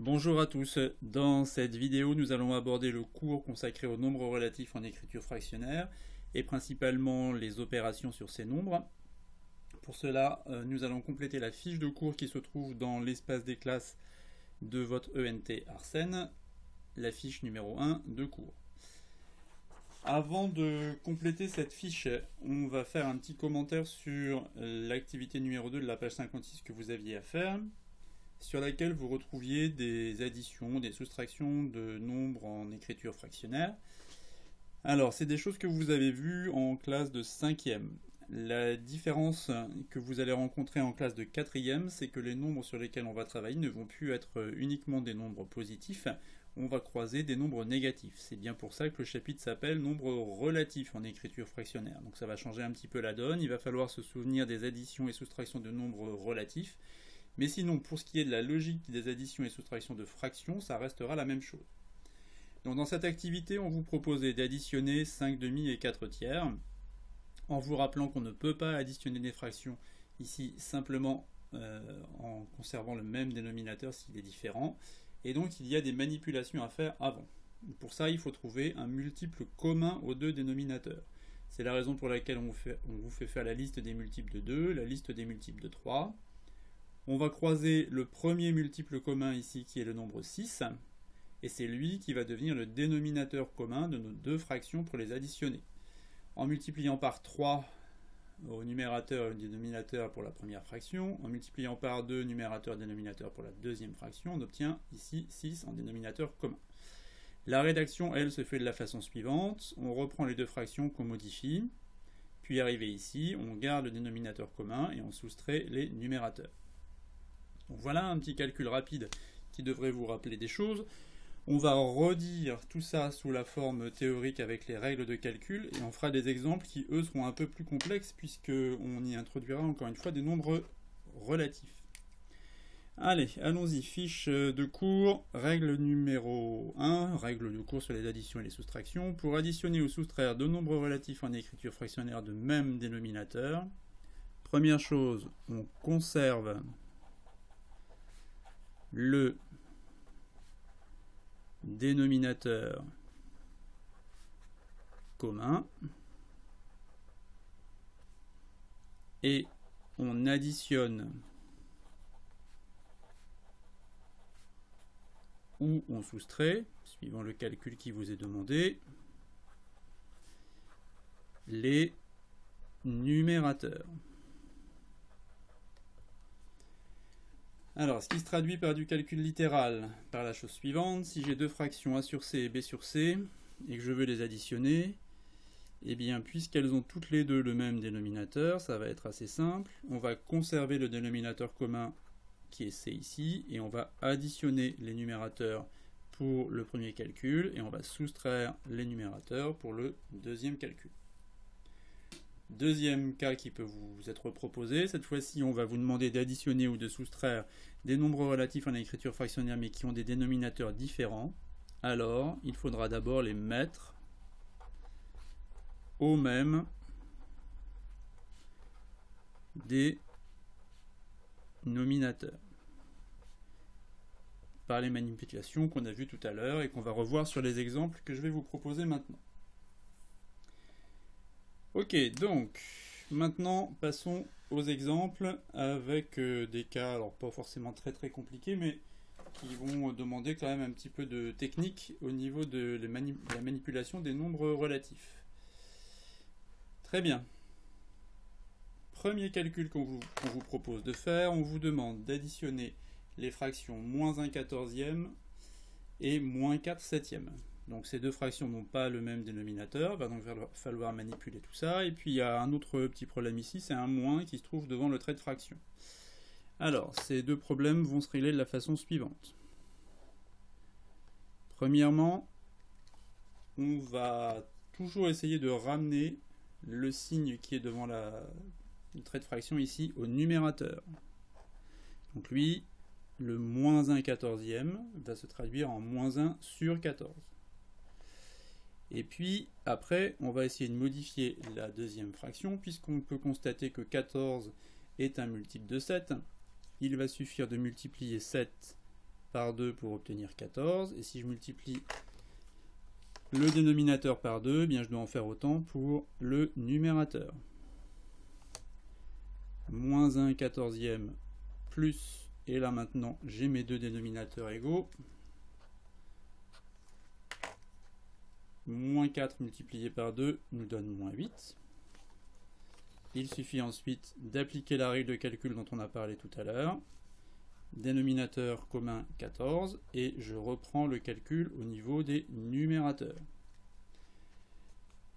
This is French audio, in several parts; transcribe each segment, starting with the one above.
Bonjour à tous, dans cette vidéo nous allons aborder le cours consacré aux nombres relatifs en écriture fractionnaire et principalement les opérations sur ces nombres. Pour cela, nous allons compléter la fiche de cours qui se trouve dans l'espace des classes de votre ENT Arsène, la fiche numéro 1 de cours. Avant de compléter cette fiche, on va faire un petit commentaire sur l'activité numéro 2 de la page 56 que vous aviez à faire, sur laquelle vous retrouviez des additions, des soustractions de nombres en écriture fractionnaire. Alors, c'est des choses que vous avez vues en classe de 5e. La différence que vous allez rencontrer en classe de 4e, c'est que les nombres sur lesquels on va travailler ne vont plus être uniquement des nombres positifs, on va croiser des nombres négatifs. C'est bien pour ça que le chapitre s'appelle nombres relatifs en écriture fractionnaire. Donc ça va changer un petit peu la donne, il va falloir se souvenir des additions et soustractions de nombres relatifs. Mais sinon, pour ce qui est de la logique des additions et soustractions de fractions, ça restera la même chose. Donc dans cette activité, on vous proposait d'additionner 5 demi et 4 tiers, en vous rappelant qu'on ne peut pas additionner des fractions ici simplement en conservant le même dénominateur s'il est différent. Et donc il y a des manipulations à faire avant. Pour ça, il faut trouver un multiple commun aux deux dénominateurs. C'est la raison pour laquelle on vous fait faire la liste des multiples de 2, la liste des multiples de 3. On va croiser le premier multiple commun ici qui est le nombre 6, et c'est lui qui va devenir le dénominateur commun de nos deux fractions pour les additionner. En multipliant par 3 au numérateur et au dénominateur pour la première fraction, en multipliant par 2 numérateur et dénominateur pour la deuxième fraction, on obtient ici 6 en dénominateur commun. La rédaction, elle, se fait de la façon suivante. On reprend les deux fractions qu'on modifie, puis arrivé ici, on garde le dénominateur commun et on soustrait les numérateurs. Donc voilà un petit calcul rapide qui devrait vous rappeler des choses. On va redire tout ça sous la forme théorique avec les règles de calcul et on fera des exemples qui, eux, seront un peu plus complexes puisqu'on y introduira encore une fois des nombres relatifs. Allez, allons-y. Fiche de cours, règle numéro 1, règle de cours sur les additions et les soustractions. Pour additionner ou soustraire deux nombres relatifs en écriture fractionnaire de même dénominateur, première chose, on conserve le dénominateur commun et on additionne ou on soustrait, suivant le calcul qui vous est demandé, les numérateurs. Alors, ce qui se traduit par du calcul littéral, par la chose suivante, si j'ai deux fractions A sur C et B sur C, et que je veux les additionner, eh bien, puisqu'elles ont toutes les deux le même dénominateur, ça va être assez simple, on va conserver le dénominateur commun qui est C ici, et on va additionner les numérateurs pour le premier calcul, et on va soustraire les numérateurs pour le deuxième calcul. Deuxième cas qui peut vous être proposé, cette fois-ci on va vous demander d'additionner ou de soustraire des nombres relatifs en écriture fractionnaire mais qui ont des dénominateurs différents. Alors il faudra d'abord les mettre au même dénominateur par les manipulations qu'on a vues tout à l'heure et qu'on va revoir sur les exemples que je vais vous proposer maintenant. Ok, donc maintenant passons aux exemples avec des cas, alors pas forcément très compliqués, mais qui vont demander quand même un petit peu de technique au niveau de la manipulation des nombres relatifs. Très bien. Premier calcul qu'on vous propose de faire, on vous demande d'additionner les fractions moins 1 quatorzième et moins 4 septième. Donc ces deux fractions n'ont pas le même dénominateur, il va donc falloir manipuler tout ça. Et puis il y a un autre petit problème ici, c'est un moins qui se trouve devant le trait de fraction. Alors, ces deux problèmes vont se régler de la façon suivante. Premièrement, on va toujours essayer de ramener le signe qui est devant le trait de fraction ici au numérateur. Donc lui, le moins 1 quatorzième va se traduire en moins 1 sur 14. Et puis, après, on va essayer de modifier la deuxième fraction, puisqu'on peut constater que 14 est un multiple de 7. Il va suffire de multiplier 7 par 2 pour obtenir 14. Et si je multiplie le dénominateur par 2, eh bien je dois en faire autant pour le numérateur. Moins 1 quatorzième plus, et là maintenant j'ai mes deux dénominateurs égaux. Moins 4 multiplié par 2 nous donne moins 8. Il suffit ensuite d'appliquer la règle de calcul dont on a parlé tout à l'heure. Dénominateur commun 14, et je reprends le calcul au niveau des numérateurs.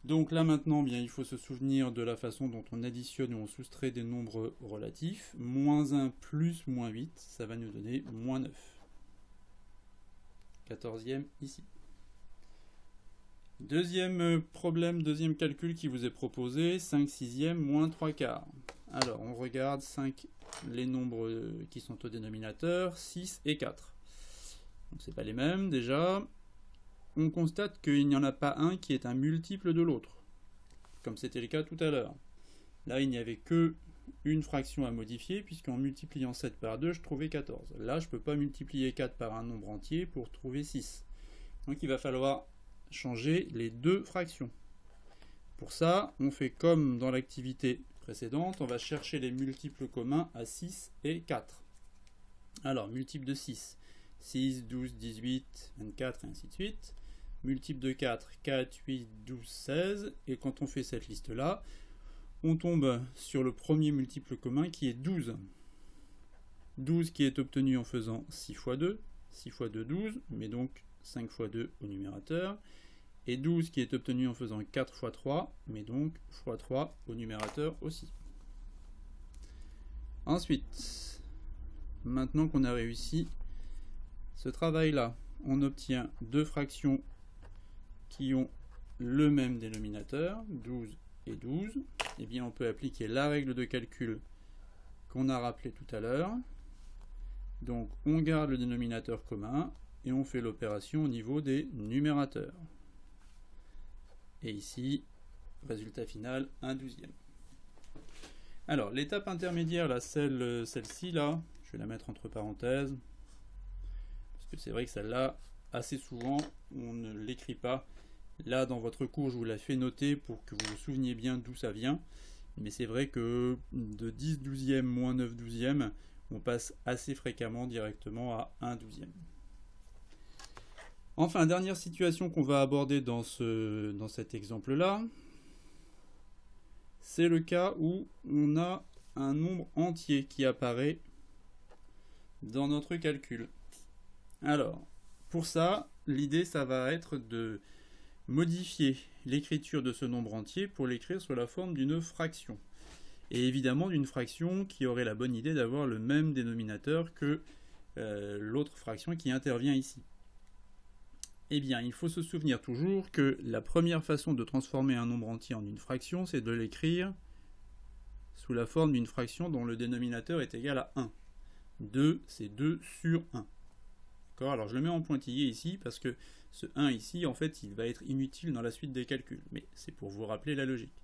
Donc là maintenant, bien, il faut se souvenir de la façon dont on additionne ou on soustrait des nombres relatifs. Moins 1 plus moins 8, ça va nous donner moins 9. 14e ici. Deuxième problème, deuxième calcul qui vous est proposé, 5 sixièmes moins 3 quarts. Alors on regarde 5, les nombres qui sont au dénominateur, 6 et 4. Donc c'est pas les mêmes déjà. On constate qu'il n'y en a pas un qui est un multiple de l'autre, comme c'était le cas tout à l'heure. Là il n'y avait que une fraction à modifier, puisqu'en multipliant 7 par 2, je trouvais 14. Là je ne peux pas multiplier 4 par un nombre entier pour trouver 6. Donc il va falloir changer les deux fractions. Pour ça, on fait comme dans l'activité précédente, on va chercher les multiples communs à 6 et 4. Alors, multiple de 6, 6, 12, 18, 24 et ainsi de suite. Multiple de 4, 4, 8, 12, 16. Et quand on fait cette liste-là, on tombe sur le premier multiple commun qui est 12. 12 qui est obtenu en faisant 6 fois 2. 6 fois 2, 12, mais donc 5 fois 2 au numérateur. Et 12 qui est obtenu en faisant 4 fois 3, mais donc fois 3 au numérateur aussi. Ensuite, maintenant qu'on a réussi ce travail-là, on obtient deux fractions qui ont le même dénominateur, 12 et 12. Eh bien, on peut appliquer la règle de calcul qu'on a rappelée tout à l'heure. Donc, on garde le dénominateur commun et on fait l'opération au niveau des numérateurs. Et ici, résultat final, 1/12e. Alors, l'étape intermédiaire, là, celle-ci, là, je vais la mettre entre parenthèses, parce que c'est vrai que celle-là, assez souvent, on ne l'écrit pas. Là, dans votre cours, je vous la fais noter pour que vous vous souveniez bien d'où ça vient. Mais c'est vrai que de 10/12e moins 9/12e, on passe assez fréquemment directement à 1/12e. Enfin, dernière situation qu'on va aborder dans cet exemple-là, c'est le cas où on a un nombre entier qui apparaît dans notre calcul. Alors, pour ça, l'idée, ça va être de modifier l'écriture de ce nombre entier pour l'écrire sous la forme d'une fraction. Et évidemment, d'une fraction qui aurait la bonne idée d'avoir le même dénominateur que l'autre fraction qui intervient ici. Eh bien, il faut se souvenir toujours que la première façon de transformer un nombre entier en une fraction, c'est de l'écrire sous la forme d'une fraction dont le dénominateur est égal à 1. 2, c'est 2 sur 1. D'accord ? Alors, je le mets en pointillé ici, parce que ce 1 ici, en fait, il va être inutile dans la suite des calculs. Mais c'est pour vous rappeler la logique.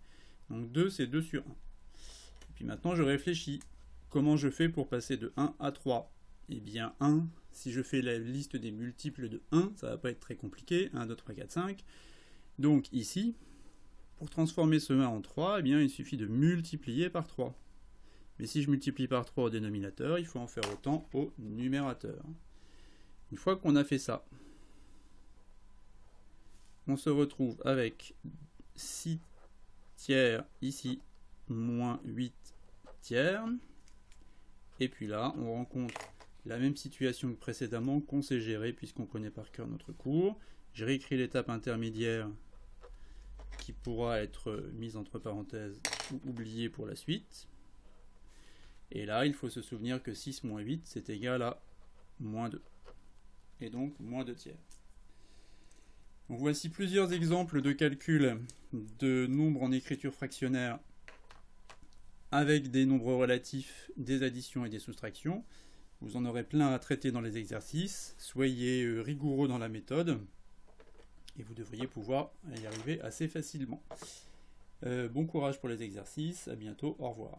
Donc, 2, c'est 2 sur 1. Et puis maintenant, je réfléchis. Comment je fais pour passer de 1 à 3 ? Eh bien, 1, si je fais la liste des multiples de 1, ça ne va pas être très compliqué. 1, 2, 3, 4, 5. Donc ici, pour transformer ce 1 en 3, eh bien, il suffit de multiplier par 3. Mais si je multiplie par 3 au dénominateur, il faut en faire autant au numérateur. Une fois qu'on a fait ça, on se retrouve avec 6 tiers ici, moins 8 tiers. Et puis là, on rencontre la même situation que précédemment qu'on sait gérer puisqu'on connaît par cœur notre cours. J'ai réécrit l'étape intermédiaire qui pourra être mise entre parenthèses ou oubliée pour la suite. Et là, il faut se souvenir que 6 moins 8, c'est égal à moins 2. Et donc, moins 2 tiers. Donc, voici plusieurs exemples de calcul de nombres en écriture fractionnaire avec des nombres relatifs, des additions et des soustractions. Vous en aurez plein à traiter dans les exercices. Soyez rigoureux dans la méthode et vous devriez pouvoir y arriver assez facilement. Bon courage pour les exercices. À bientôt. Au revoir.